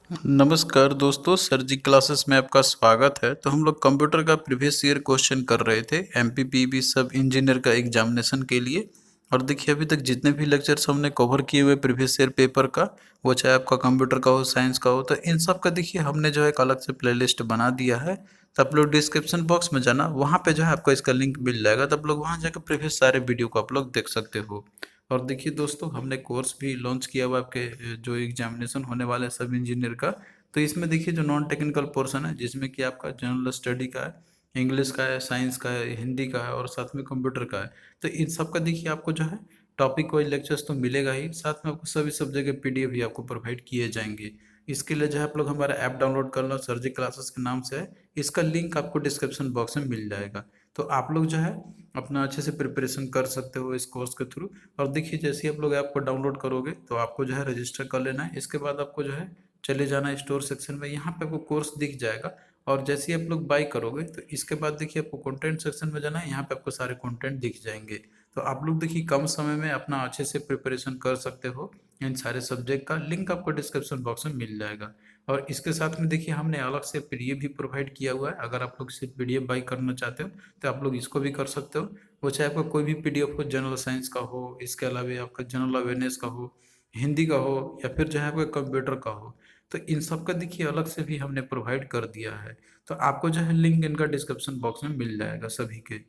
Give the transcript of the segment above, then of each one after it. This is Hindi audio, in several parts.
नमस्कार दोस्तों, सर जी क्लासेस में आपका स्वागत है। तो हम लोग कंप्यूटर का प्रीवियस ईयर क्वेश्चन कर रहे थे एमपीपीबी सब इंजीनियर का एग्जामिनेशन के लिए। और देखिए अभी तक जितने भी लेक्चर्स हमने कवर किए हुए प्रीवियस ईयर पेपर का, वो चाहे आपका कंप्यूटर का हो, साइंस का हो, तो इन सब का देखिए हमने जो है एक अलग से प्लेलिस्ट बना दिया है। तो आप लोग डिस्क्रिप्शन बॉक्स में जाना, वहाँ पे जो है आपको इसका लिंक मिल जाएगा। तो आप लोग वहाँ जाकर प्रीवियस सारे वीडियो को आप लोग देख सकते हो। और देखिए दोस्तों, हमने कोर्स भी लॉन्च किया हुआ आपके जो एग्जामिनेशन होने वाले हैं सब इंजीनियर का। तो इसमें देखिए जो नॉन टेक्निकल पोर्शन है, जिसमें कि आपका जनरल स्टडी का है, इंग्लिश का है, साइंस का है, हिंदी का है और साथ में कंप्यूटर का है। तो इन सब का देखिए आपको जो है टॉपिक वाइज लेक्चर्स तो मिलेगा ही, साथ में आपको सभी सब्जेक्ट के पीडीएफ भी आपको प्रोवाइड किए जाएंगे। इसके लिए जो है आप लोग हमारा ऐप डाउनलोड कर लो, सर जी क्लासेस के नाम से है। इसका लिंक आपको डिस्क्रिप्शन बॉक्स में मिल जाएगा। तो आप लोग जो है अपना अच्छे से प्रिपरेशन कर सकते हो इस कोर्स के थ्रू। और देखिए जैसे ही आप लोग ऐप को डाउनलोड करोगे तो आपको जो है रजिस्टर कर लेना है। इसके बाद आपको जो है चले जाना है स्टोर सेक्शन में, यहाँ पे आपको कोर्स दिख जाएगा। और जैसे ही आप लोग बाई करोगे तो इसके बाद देखिए आपको कंटेंट सेक्शन में जाना है, यहाँ पे आपको सारे कंटेंट दिख जाएंगे। तो आप लोग देखिए कम समय में अपना अच्छे से प्रिपरेशन कर सकते हो। इन सारे सब्जेक्ट का लिंक आपको डिस्क्रिप्शन बॉक्स में मिल जाएगा। और इसके साथ में देखिए हमने अलग से पीडीएफ भी प्रोवाइड किया हुआ है। अगर आप लोग सिर्फ पीडीएफ बाई करना चाहते हो तो आप लोग इसको भी कर सकते हो। वो चाहे आपका कोई भी पीडीएफ हो, जनरल साइंस का हो, इसके अलावा आपका जनरल अवेयरनेस का हो, हिंदी का हो, या फिर जो है आपका कंप्यूटर का हो। तो इन सब का देखिए अलग से भी हमने प्रोवाइड कर दिया है। तो आपको जो है लिंक इनका डिस्क्रिप्शन बॉक्स में मिल जाएगा सभी के।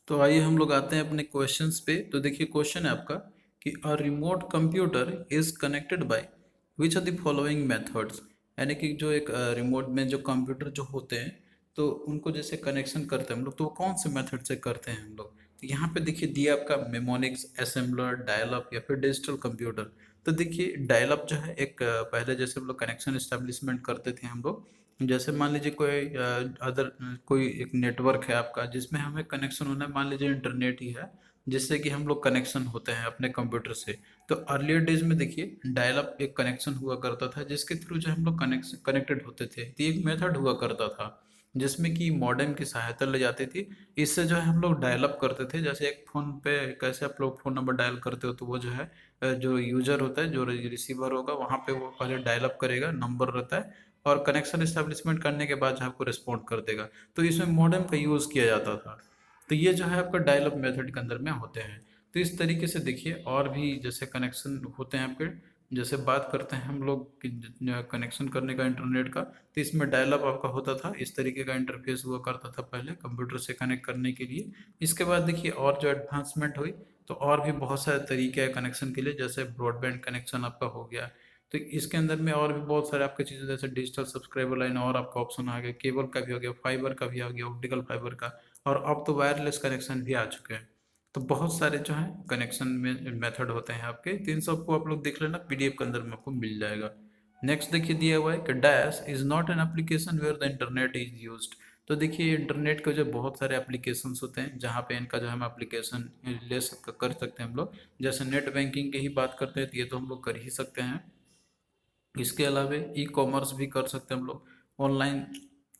तो आइए हम लोग आते हैं अपने क्वेश्चंस पे। तो देखिए क्वेश्चन है आपका कि a remote computer is connected by which are the following methods. यानी कि जो एक रिमोट में जो कंप्यूटर जो होते हैं, तो उनको जैसे कनेक्शन करते हैं हम लोग, तो वो कौन से मेथड से करते हैं हम लोग। तो यहाँ पे देखिए दिया आपका मेमोनिक्स, असेंबलर, डायल अप या फिर डिजिटल कंप्यूटर। तो देखिए डायल अप जो है एक पहले जैसे हम लोग कनेक्शन इस्टेब्लिशमेंट करते थे हम लोग। जैसे मान लीजिए कोई अदर कोई एक नेटवर्क है आपका जिसमें हमें कनेक्शन होना है, मान लीजिए इंटरनेट ही है, जिससे कि हम लोग कनेक्शन होते हैं अपने कंप्यूटर से। तो अर्लियर डेज में देखिए डायल अप एक कनेक्शन हुआ करता था, जिसके थ्रू जो हम लोग कनेक्टेड होते थे। तो एक मेथड हुआ करता था जिसमें कि मॉडेम की सहायता ली जाती थी। इससे जो है हम लोग डायल अप करते थे। जैसे एक फ़ोन पे कैसे आप लोग फ़ोन नंबर डायल करते हो, तो वो जो है जो यूजर होता है, जो रिसीवर होगा, वहाँ पे वो पहले डायल अप करेगा, नंबर रहता है, और कनेक्शन इस्टेब्लिशमेंट करने के बाद जो आपको रिस्पॉन्ड कर देगा। तो इसमें मॉडेम का यूज़ किया जाता था। तो ये जो है आपका डायल अप मेथड के अंदर में होते हैं। तो इस तरीके से देखिए और भी जैसे कनेक्शन होते हैं आपके। जैसे बात करते हैं हम लोग कि कनेक्शन करने का इंटरनेट का, तो इसमें डायल अप आपका होता था। इस तरीके का इंटरफेस हुआ करता था पहले कंप्यूटर से कनेक्ट करने के लिए। इसके बाद देखिए और जो एडवांसमेंट हुई, तो और भी बहुत सारे तरीके हैं कनेक्शन के लिए। जैसे ब्रॉडबैंड कनेक्शन आपका हो गया। तो इसके अंदर में और भी बहुत सारे आपके चीज़ें जैसे डिजिटल सब्सक्राइबर लाइन, और आपका ऑप्शन आ गया केबल का भी हो गया, फाइबर का भी आ गया, ऑप्टिकल फाइबर का। और अब तो वायरलेस कनेक्शन भी आ चुके हैं। तो बहुत सारे जो है कनेक्शन में मेथड होते हैं आपके। तो इन सबको आप लोग देख लेना, पीडीएफ के अंदर में आपको मिल जाएगा। नेक्स्ट देखिए दिया हुआ है कि dash is not an application where the internet is used. तो देखिए इंटरनेट के जो बहुत सारे एप्लीकेशंस होते हैं जहाँ पे इनका जो हम एप्लीकेशन कर सकते हैं हम लोग। जैसे नेट बैंकिंग की ही बात करते हैं तो ये तो हम लोग कर ही सकते हैं। इसके अलावा ई कॉमर्स भी कर सकते हैं हम लोग, ऑनलाइन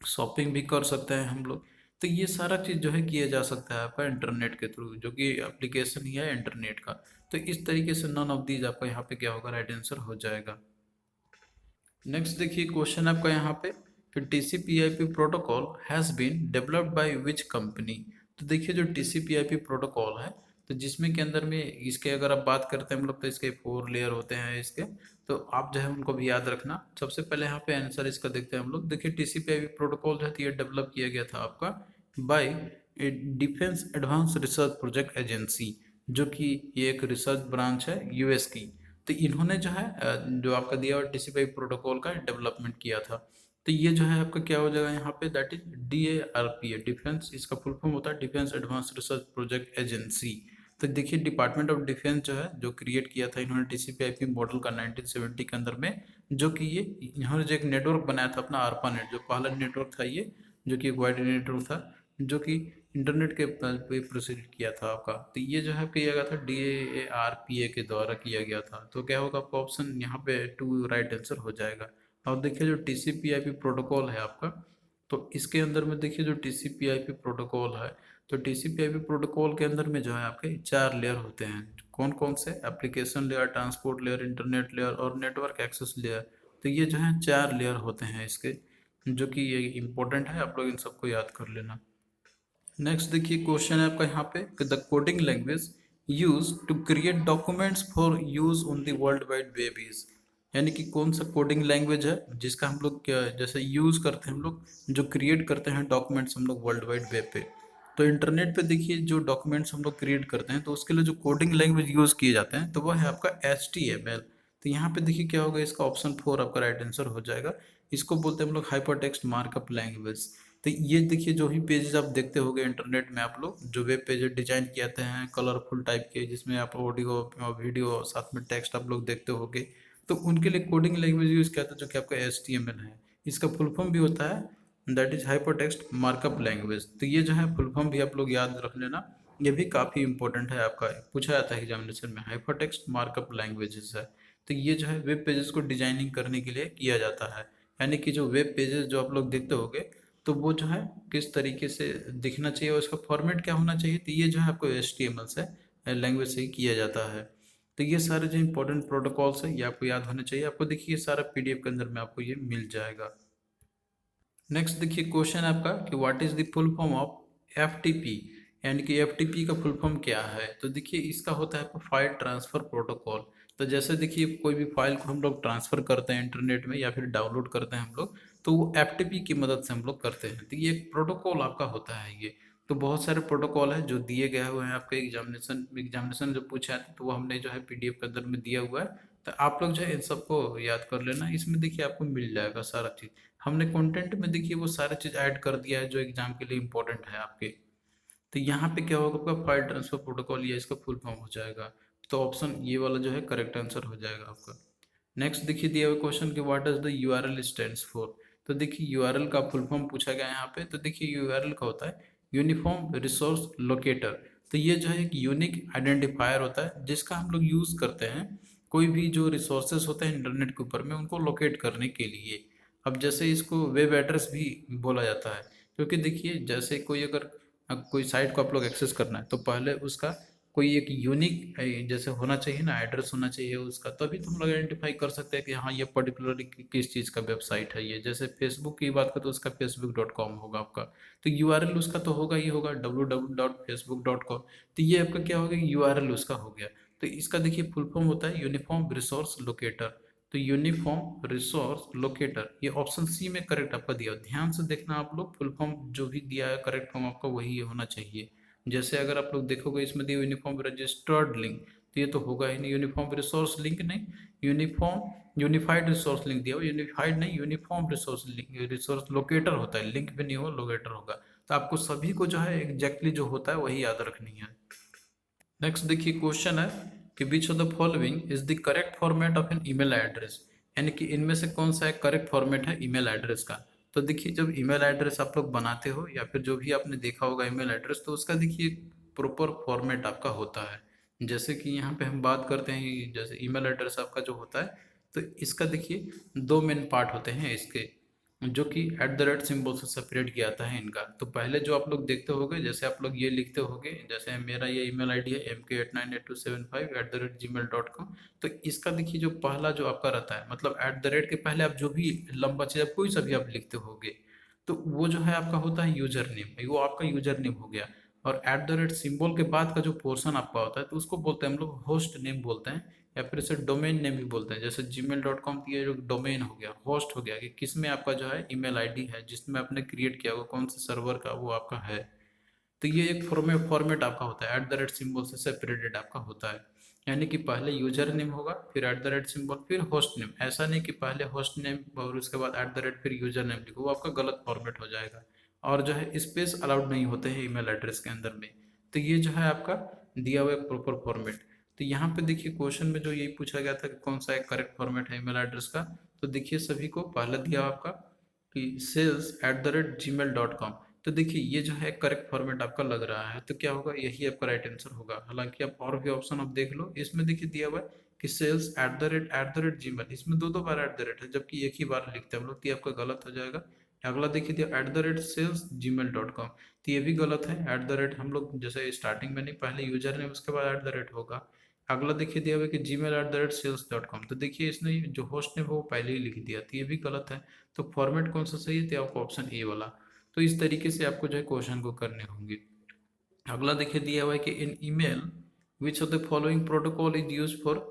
शॉपिंग भी कर सकते हैं हम लोग। तो ये सारा चीज़ जो है किया जा सकता है आपका इंटरनेट के थ्रू, जो कि एप्लीकेशन ही है इंटरनेट का। तो इस तरीके से नन ऑफ दीज आपका यहाँ पे क्या होगा, राइट आंसर हो जाएगा। नेक्स्ट देखिए क्वेश्चन आपका यहाँ पे कि TCP IP protocol has been developed by which company. तो देखिए जो टीसीपी/आईपी प्रोटोकॉल है, तो जिसमें के अंदर में इसके अगर आप बात करते हैं हम लोग, तो इसके 4 लेयर होते हैं इसके। तो आप जो है उनको भी याद रखना। सबसे पहले यहाँ पे आंसर इसका देखते हैं हम लोग। देखिए टीसीपी/आईपी प्रोटोकॉल जो है तो ये डेवलप किया गया था आपका by a defence advance research project agency, जो कि ये एक रिसर्च ब्रांच है यूएस की। तो इन्होंने जो है जो आपका दिया हुआ टीसीपी प्रोटोकॉल का डेवलपमेंट किया था। तो ये जो है आपका क्या हो जाएगा यहाँ पे, दैट इज DARPA, डिफेंस, इसका फुल फॉर्म होता है defence advance research project agency. तो देखिए डिपार्टमेंट ऑफ डिफेंस जो है जो क्रिएट किया था इन्होंने टीसीपी/आईपी मॉडल का 1970 के अंदर में। जो कि ये इन्होंने जो एक नेटवर्क बनाया था अपना आरपा नेट, जो पहला नेटवर्क था ये, जो कि एक वाइड नेटवर्क था, जो कि इंटरनेट के पे प्रोसीड किया था आपका। तो ये जो है किया गया था DARPA के द्वारा किया गया था। तो क्या होगा आपका ऑप्शन यहाँ पे 2 राइट आंसर हो जाएगा। और देखिए जो TCP/IP प्रोटोकॉल है आपका, तो इसके अंदर में देखिए जो TCP/IP प्रोटोकॉल है, तो TCP/IP प्रोटोकॉल के अंदर में जो है आपके 4 लेयर होते हैं। कौन कौन से, application layer, transport layer, internet layer और नेटवर्क एक्सेस लेयर। तो ये जो है 4 लेयर होते हैं इसके, जो कि ये इम्पोर्टेंट है, आप लोग इन सबको याद कर लेना। नेक्स्ट देखिए क्वेश्चन है आपका यहाँ पे कि the coding language use to create documents for use on the world wide web is, यानी कि कौन सा कोडिंग लैंग्वेज है जिसका हम लोग क्या जैसे यूज करते हैं हम लोग, जो क्रिएट करते हैं डॉक्यूमेंट्स हम लोग वर्ल्ड वाइड वेब पे। तो इंटरनेट पे देखिए जो डॉक्यूमेंट्स हम लोग क्रिएट करते हैं तो उसके लिए जो कोडिंग लैंग्वेज यूज किए जाते हैं तो वो है आपका HTML। तो यहाँ पे देखिए क्या होगा, इसका ऑप्शन 4 आपका राइट आंसर हो जाएगा। इसको बोलते हैं हम लोग हाइपर टेक्स्ट मार्कअप लैंग्वेज। तो ये देखिए जो भी पेजेस आप देखते होंगे इंटरनेट में, आप लोग जो वेब पेजेस डिजाइन किए जाते हैं कलरफुल टाइप के, जिसमें आप ऑडियो वीडियो साथ में टेक्स्ट आप लोग देखते होंगे, तो उनके लिए कोडिंग लैंग्वेज यूज किया जाता है जो कि आपका HTML है। इसका फुल फॉर्म भी होता है that is hyper text markup language. तो ये जो है फुल फॉर्म भी आप लोग याद रख लेना, ये भी काफ़ी इंपॉर्टेंट है, आपका पूछा जाता है एग्जामिनेशन में, हाइपर टेक्स्ट मार्कअप लैंग्वेजेस है। तो ये जो है वेब पेजेस को डिजाइनिंग करने के लिए किया जाता है, यानी कि जो वेब पेजेस जो आप लोग देखते होंगे तो वो जो है किस तरीके से दिखना चाहिए और उसका फॉर्मेट क्या होना चाहिए, तो ये जो है आपको HTML से लैंग्वेज से ही किया जाता है। तो ये सारे जो इंपॉर्टेंट प्रोटोकॉल्स है ये आपको याद होने चाहिए। आपको देखिए ये सारा PDF के अंदर में आपको ये मिल जाएगा। नेक्स्ट देखिए क्वेश्चन है आपका कि what is the full form of FTP, यानी कि FTP का फुल फॉर्म क्या है। तो देखिए इसका होता है आपका फाइल ट्रांसफर प्रोटोकॉल। तो जैसे देखिए कोई भी फाइल को हम लोग ट्रांसफर करते हैं इंटरनेट में या फिर डाउनलोड करते हैं हम लोग, तो वो FTP की मदद से हम लोग करते हैं। तो ये एक प्रोटोकॉल आपका होता है ये। तो बहुत सारे प्रोटोकॉल है जो दिए गए हुए हैं आपके एग्जामिनेशन जो पूछा है तो वो हमने जो है PDF के अंदर में दिया हुआ है। तो आप लोग जो है इन सबको याद कर लेना, इसमें देखिए आपको मिल जाएगा सारा चीज़। हमने कंटेंट में देखिए वो सारी चीज़ ऐड कर दिया है जो एग्जाम के लिए इंपॉर्टेंट है आपके। तो यहाँ पे क्या होगा, आपका फाइल ट्रांसफर प्रोटोकॉल ये इसका फुल फॉर्म हो जाएगा। तो ऑप्शन ये वाला जो है करेक्ट आंसर हो जाएगा आपका। नेक्स्ट देखिए दिया हुआ क्वेश्चन कि what does the URL stands for. तो देखिए URL का फुल फॉर्म पूछा गया है यहाँ पे। तो देखिए URL का होता है यूनिफॉर्म रिसोर्स लोकेटर। तो ये जो है एक यूनिक आइडेंटिफायर होता है जिसका हम लोग यूज़ करते हैं कोई भी जो रिसोर्सेस होते हैं इंटरनेट के ऊपर में उनको लोकेट करने के लिए। अब जैसे इसको वेब एड्रेस भी बोला जाता है, क्योंकि देखिए जैसे कोई अगर कोई साइट को आप लोग एक्सेस करना है तो पहले उसका कोई एक यूनिक जैसे होना चाहिए ना, एड्रेस होना चाहिए उसका, तभी तो हम लोग आइडेंटिफाई कर सकते हैं कि हाँ ये पर्टिकुलरली किस चीज़ का वेबसाइट है। ये जैसे फेसबुक की बात करें तो उसका facebook.com होगा आपका, तो URL उसका तो होगा ही होगा www.facebook.com। तो ये आपका क्या हो गया, URL उसका हो गया। तो इसका देखिए फुल फॉर्म होता है यूनिफॉर्म रिसोर्स लोकेटर। तो यूनिफॉर्म रिसोर्स लोकेटर ये ऑप्शन C में करेक्ट आपका दिया। ध्यान से देखना आप लोग, फुल फॉर्म जो भी दिया है करेक्ट फॉर्म आपका वही होना चाहिए। जैसे अगर आप लोग देखोगे इसमें दिया यूनिफॉर्म रजिस्टर्ड लिंक, तो ये तो होगा ही नहीं, यूनिफॉर्म रिसोर्स लिंक नहीं, यूनिफॉर्म यूनिफाइड रिसोर्स लिंक दिया हो, यूनिफाइड नहीं uniform resource link, resource locator होता है, लिंक भी नहीं हो लोकेटर होगा। तो आपको सभी को जो है एग्जैक्टली जो होता है वही याद रखनी है। नेक्स्ट देखिए क्वेश्चन है कि which of the following is the correct format of an email address, यानी कि इनमें से कौन सा एक करेक्ट फॉर्मेट है ईमेल एड्रेस का। तो देखिए जब ईमेल एड्रेस आप लोग बनाते हो या फिर जो भी आपने देखा होगा ईमेल एड्रेस, तो उसका देखिए प्रॉपर फॉर्मेट आपका होता है। जैसे कि यहाँ पे हम बात करते हैं जैसे ईमेल एड्रेस आपका जो होता है, तो इसका देखिए दो मेन पार्ट होते हैं इसके, जो कि @सिंबल से सेपरेट किया जाता है इनका। तो पहले जो आप लोग देखते होगे, जैसे आप लोग ये लिखते होगे, जैसे मेरा ये ईमेल आईडी है mk898275@gmail.com। तो इसका देखिए जो पहला जो आपका रहता है, मतलब @ के पहले आप जो भी लंबा चीज़ कोई सा भी आप लिखते होगे, तो वो जो है आपका होता है यूजर नेम, वो आपका यूजर नेम हो गया। और @ के बाद का जो पोर्शन आपका होता है तो उसको बोलते हैं हम लोग होस्ट नेम बोलते हैं, या फिर इसे डोमेन नेम भी बोलते हैं। जैसे gmail.com की ये जो डोमेन हो गया, होस्ट हो गया, कि किस में आपका जो है ईमेल आईडी है जिसमें आपने क्रिएट किया हुआ कौन से सर्वर का वो आपका है। तो ये एक फॉर्मेट आपका होता है, @ से सेपरेटेड आपका होता है। यानी कि पहले यूजर नेम होगा, फिर @ फिर होस्ट नेम। ऐसा नहीं कि पहले होस्ट नेम और उसके बाद फिर यूजर नेम लिखो, वो आपका गलत फॉर्मेट हो जाएगा। और जो है स्पेस अलाउड नहीं होते हैं ईमेल एड्रेस के अंदर में। तो ये जो है आपका दिया हुआ एक प्रॉपर फॉर्मेट। तो यहाँ पे देखिए क्वेश्चन में जो यही पूछा गया था कि कौन सा एक करेक्ट फॉर्मेट है ईमेल एड्रेस का। तो देखिए सभी को पहले दिया आपका कि sales@gmail.com। तो देखिए ये जो है करेक्ट फॉर्मेट आपका लग रहा है, तो क्या होगा, यही आपका राइट आंसर होगा। हालांकि आप और भी ऑप्शन आप देख लो, इसमें देखिए दिया हुआ है कि sales@@gmail, इसमें दो दो बार @ है जबकि एक ही बार लिखते हैं हम लोग, तो ये आपका गलत हो जाएगा। अगला देखिए दिया @sales@gmail.com, तो ये भी गलत है। हम लोग जैसे स्टार्टिंग में नहीं, पहले यूजर नेम उसके बाद @ होगा। अगला देखिए दिया हुआ है कि gmail@sales.com, तो देखिए इसने जो होस्ट ने वो पहले ही लिख दिया, तो ये भी गलत है। तो फॉर्मेट कौन सा सही है, तो आपको ऑप्शन ए वाला। तो इस तरीके से आपको जो है क्वेश्चन को करने होंगे। अगला देखिए दिया हुआ है कि in email which of the following protocol is use for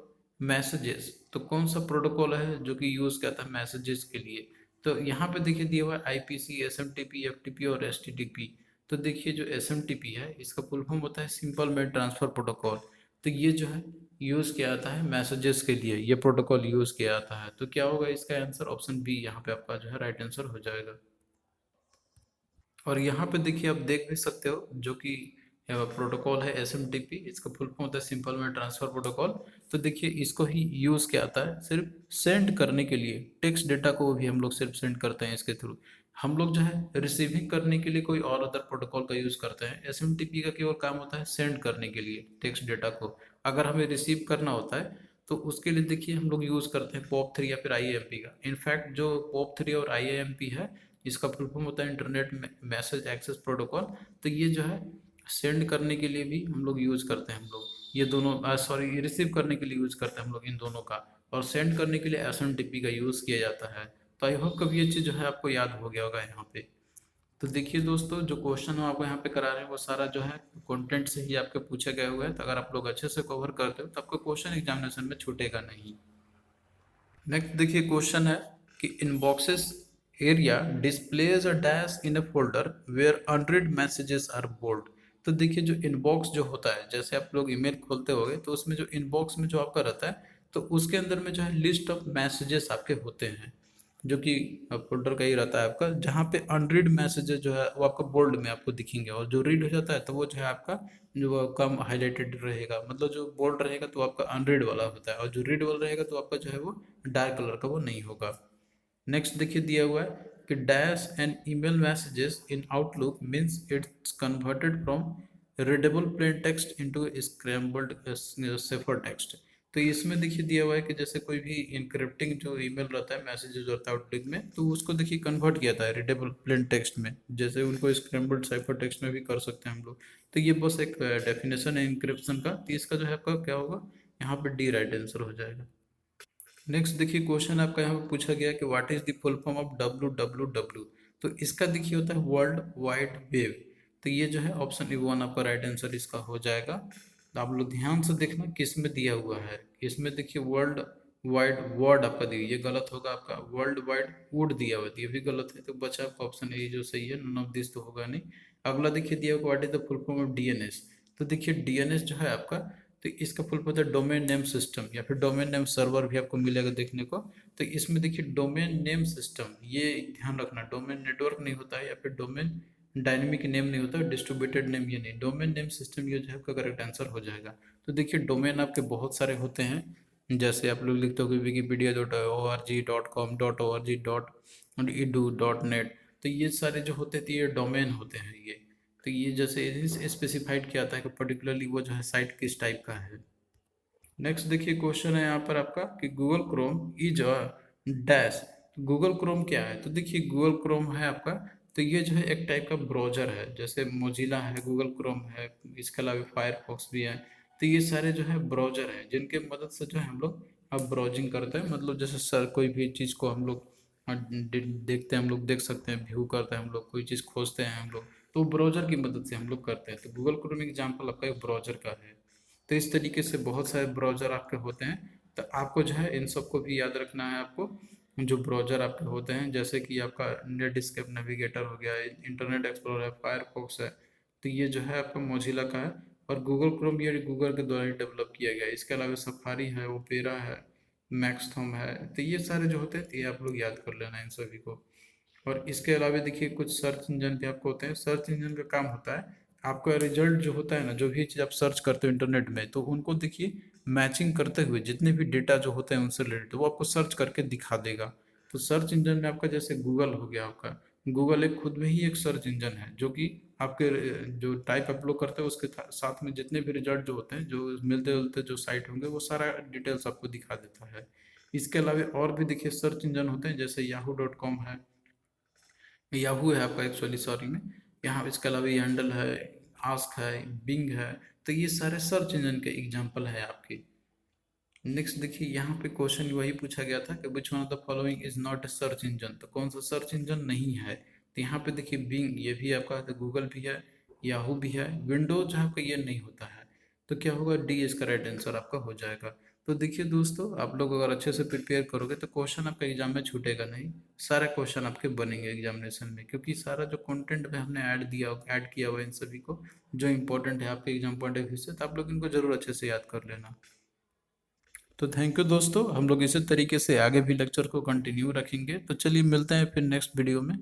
messages, तो कौन सा प्रोटोकॉल है जो कि यूज करता है मैसेजेस के लिए। तो यहाँ पे देखिए दिया हुआ है आईपीसी, एसएमटीपी, एफटीपी और एचटीटीपी। तो देखिए जो एसएमटीपी है इसका फुल फॉर्म होता है सिंपल मेल ट्रांसफर प्रोटोकॉल। तो ये जो है यूज किया जाता है मैसेजेस के लिए, ये प्रोटोकॉल यूज किया जाता है। तो क्या होगा इसका आंसर, ऑप्शन बी यहाँ पे आपका जो है राइट आंसर हो जाएगा। और यहाँ पे देखिए आप देख भी सकते हो जो कि प्रोटोकॉल है एस एम टी पी, इसका फुल फॉर्म होता है सिंपल में ट्रांसफर प्रोटोकॉल। तो देखिए इसको ही यूज़ किया जाता है सिर्फ सेंड करने के लिए, टेक्स्ट डेटा को भी हम लोग सिर्फ सेंड करते हैं इसके थ्रू। हम लोग जो है रिसीविंग करने के लिए कोई और अदर प्रोटोकॉल का यूज़ करते हैं। एस एम टी पी का केवल काम होता है सेंड करने के लिए टेक्स्ट डेटा को। अगर हमें रिसीव करना होता है तो उसके लिए देखिए हम लोग यूज़ करते हैं पॉप थ्री या फिर आई एम पी का। इनफैक्ट जो पॉप थ्री और आई एम पी है इसका फुल फॉर्म होता है इंटरनेट मैसेज एक्सेस प्रोटोकॉल। तो ये जो है सेंड करने के लिए भी हम लोग यूज़ करते हैं, हम लोग ये दोनों सॉरी रिसीव करने के लिए यूज़ करते हैं हम लोग इन दोनों का। और सेंड करने के लिए एस एम टी पी का यूज़ किया जाता है। तो आई होप कभी ये चीज़ जो है आपको याद हो गया होगा यहाँ पे। तो देखिए दोस्तों जो क्वेश्चन हम आपको यहाँ पे करा रहे हैं वो सारा जो है कंटेंट से ही आपके पूछे गए हुए हैं। तो अगर आप लोग अच्छे से कवर करते हो तो आपका क्वेश्चन एग्जामिनेशन में छूटेगा नहीं। नेक्स्ट देखिए क्वेश्चन है कि inboxes area displays a dash in a folder where 100 messages are bold. तो देखिए जो इनबॉक्स जो होता है, जैसे आप लोग ईमेल खोलते होगे तो उसमें जो इनबॉक्स में जो आपका रहता है तो उसके अंदर में जो है लिस्ट ऑफ मैसेजेस आपके होते हैं, जो कि फोल्डर का ही रहता है आपका, जहाँ पे अनरीड मैसेजेस जो है वो आपका बोल्ड में आपको दिखेंगे, और जो रीड हो जाता है तो वो जो है आपका जो कम हाईलाइटेड रहेगा, मतलब जो बोल्ड रहेगा तो आपका अनरीड वाला होता है, और जो रीड वाला रहेगा तो आपका जो है वो डार्क कलर का वो नहीं होगा। नेक्स्ट देखिए दिया हुआ है कि dash and email messages in outlook means it's converted from readable plain text into scrambled safer text. तो इसमें देखिए दिया हुआ है कि जैसे कोई भी इनक्रिप्टिंग जो ईमेल रहता है, मैसेजेस रहता है आउटलुक में, तो उसको देखिए कन्वर्ट किया था रीडेबल प्लेन टेक्स्ट में, जैसे उनको स्क्रैम्बल्ड साइफर टेक्स्ट में भी कर सकते हैं हम लोग। तो ये बस एक डेफिनेशन है इंक्रिप्शन का, तो इसका जो है आपका क्या होगा, यहाँ पे डी राइट आंसर हो जाएगा। नेक्स्ट देखिए क्वेश्चन आपका यहाँ पे पूछा गया कि what is the full form of W W W. तो इसका देखिए होता है वर्ल्ड वाइड वेब। तो ये जो है ऑप्शन ए वन आपका राइट आंसर इसका हो जाएगा। तो आप लोग ध्यान से देखना किस में दिया हुआ है, इसमें देखिए वर्ल्ड वाइड वर्ड आपका दिया, ये गलत होगा आपका, वर्ल्ड वाइड वुड दिया हुआ है, तो ये भी गलत है। तो बचा आपका ऑप्शन ए जो सही है, नन ऑफ दिस तो होगा नहीं। अगला देखिए दिया हुआ what is the full form of DNS. तो देखिए डीएनएस जो है आपका, तो इसका फुल फॉर्म है डोमेन नेम सिस्टम या फिर डोमेन नेम सर्वर भी आपको मिलेगा देखने को। तो इसमें देखिए डोमेन नेम सिस्टम, ये ध्यान रखना, डोमेन नेटवर्क नहीं होता है या फिर डोमेन डायनेमिक नेम नहीं होता है, डिस्ट्रीब्यूटेड नेम ये नहीं, डोमेन नेम सिस्टम ये जो है आपका करेक्ट आंसर हो जाएगा। तो देखिए डोमेन आपके बहुत सारे होते हैं, जैसे आप लोग लिखते हो कि Wikipedia dot O R G dot com dot O R G dot edu dot net. तो ये सारे जो होते थे ये डोमेन होते हैं ये। तो ये जैसे स्पेसिफाइड किया था कि पर्टिकुलरली वो जो है साइट किस टाइप का है। नेक्स्ट देखिए क्वेश्चन है यहाँ पर आपका कि Google Chrome is a dash. Google Chrome क्या है, तो देखिए गूगल क्रोम है आपका, तो ये जो है एक टाइप का ब्राउजर है, जैसे मोजिला है, गूगल क्रोम है, इसके अलावा फायरफॉक्स भी है। तो ये सारे जो है ब्राउजर हैं जिनके मदद से जो है हम लोग अब ब्राउजिंग करते हैं, मतलब जैसे सर कोई भी चीज़ को हम लोग देखते हैं, हम लोग देख सकते हैं, व्यू करते हैं हम लोग, कोई चीज़ खोजते हैं हम लोग, तो ब्राउजर की मदद से हम लोग करते हैं। तो गूगल क्रोम एग्जाम्पल आपका एक ब्राउजर का है। तो इस तरीके से बहुत सारे ब्राउज़र आपके होते हैं। तो आपको जो है इन सबको भी याद रखना है आपको, जो ब्राउज़र आपके होते हैं, जैसे कि आपका नेटस्केप नेविगेटर हो गया, इंटरनेट एक्सप्लोरर है, फायरफॉक्स है। तो ये जो है आपका मोजिला का है, और गूगल क्रोम ये गूगल के द्वारा ही डेवलप किया गया है। इसके अलावा सफारी है, ओपेरा है, मैक्सथम है। तो ये सारे जो होते हैं तो ये आप लोग याद कर लेना इन सभी को। और इसके अलावा देखिए कुछ सर्च इंजन भी आपको होते हैं। सर्च इंजन का काम होता है, आपका रिजल्ट जो होता है ना, जो भी चीज़ आप सर्च करते हो इंटरनेट में, तो उनको देखिए मैचिंग करते हुए जितने भी डेटा जो होते हैं उनसे रिलेटेड वो आपको सर्च करके दिखा देगा। तो सर्च इंजन में आपका जैसे गूगल हो गया आपका, गूगल एक खुद में ही एक सर्च इंजन है, जो कि आपके जो टाइप अपलोड करते हो उसके साथ में जितने भी रिजल्ट जो होते हैं, जो मिलते जुलते जो साइट होंगे, वो सारा डिटेल्स आपको दिखा देता है। इसके अलावा और भी देखिए सर्च इंजन होते हैं, जैसे yahoo.com है, याहू है आपका एक्चुअली, सॉरी में, यहाँ इसके अलावा हैंडल है, आस्क है, बिंग है। तो ये सारे सर्च इंजन के एग्जाम्पल है आपके। नेक्स्ट देखिए, यहाँ पे क्वेश्चन वही पूछा गया था कि which one of the following is not a search engine, तो कौन सा सर्च इंजन नहीं है। तो यहाँ पे देखिए बिंग ये भी आपका तो गूगल भी है, याहू भी है, विंडोज आपका ये नहीं होता है। तो क्या होगा, डी इसका राइट आंसर आपका हो जाएगा। तो देखिए दोस्तों, आप लोग अगर अच्छे से प्रिपेयर करोगे तो क्वेश्चन आपका एग्जाम में छूटेगा नहीं। सारे क्वेश्चन आपके बनेंगे एग्जामिनेशन में, क्योंकि सारा जो कंटेंट में हमने ऐड किया हुआ है इन सभी को, जो इंपॉर्टेंट है आपके एग्जाम पॉइंट ऑफ व्यू से, तो आप लोग इनको जरूर अच्छे से याद कर लेना। तो थैंक यू दोस्तों, हम लोग इसी तरीके से आगे भी लेक्चर को कंटिन्यू रखेंगे। तो चलिए मिलते हैं फिर नेक्स्ट वीडियो में।